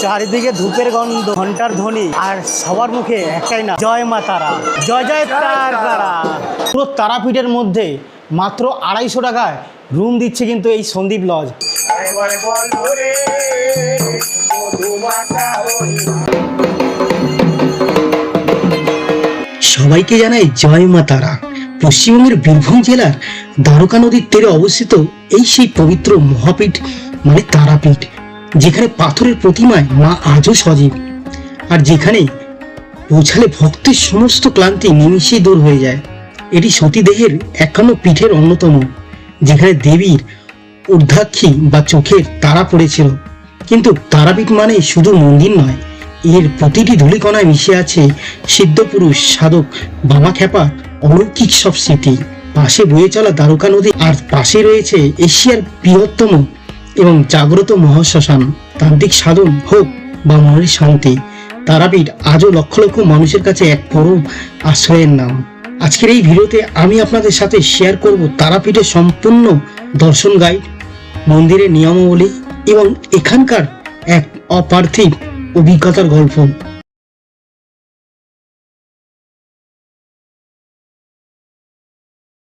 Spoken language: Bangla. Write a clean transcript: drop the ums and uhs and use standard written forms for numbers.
চারিদিকে ধূপের গন্ধ, ঘন্টার ধ্বনি, আর সবার মুখে একটাই না, জয় মা তারা, জয় জয় তারা। পুরো তারাপীঠের মধ্যে মাত্র 250 টাকায় রুম দিচ্ছে কিন্তু এই সন্দীপ লজ। সবাইকে জানাই জয় মা তারা। পশ্চিমবঙ্গের বীরভূম জেলার দ্বারকা নদীর তীরে অবস্থিত এই সেই পবিত্র মহাপীঠ মানে তারাপীঠ, যেখানে পাথরের প্রতিমায় মা আজও সজীব, আর যেখানে পৌঁছালে ভক্তের সমস্ত ক্লান্তি নিমিষেই দূর হয়ে যায়। এটি সতীদেহের 51 পীঠের অন্যতম, যেখানে দেবীর ঊর্ধ্বাক্ষী বা চোখের তারা পড়েছিল। কিন্তু তারাপীঠ মানে শুধু মন্দির নয়, এর প্রতিটি ধূলিকণায় মিশে আছে সিদ্ধপুরুষ সাধক বাবা খ্যাপা অলৌকিক সব স্মৃতি। পাশে বয়ে চলা দ্বারকা নদী, আর পাশে রয়েছে এশিয়ার বৃহত্তম এবং জাগ্রত মহাশ্মশান। তান্ত্রিক সাধন হোক বা মনের শান্তি, তারাপীঠ আজও লক্ষ লক্ষ মানুষের কাছে এক পরম আশ্রয়ের নাম। আজকের এই ভিডিওতে আমি আপনাদের সাথে শেয়ার করব তারাপীঠের সম্পূর্ণ দর্শন গাইড, মন্দিরের নিয়মাবলী এবং এখানকার এক অপার্থিব অভিজ্ঞতার গল্প।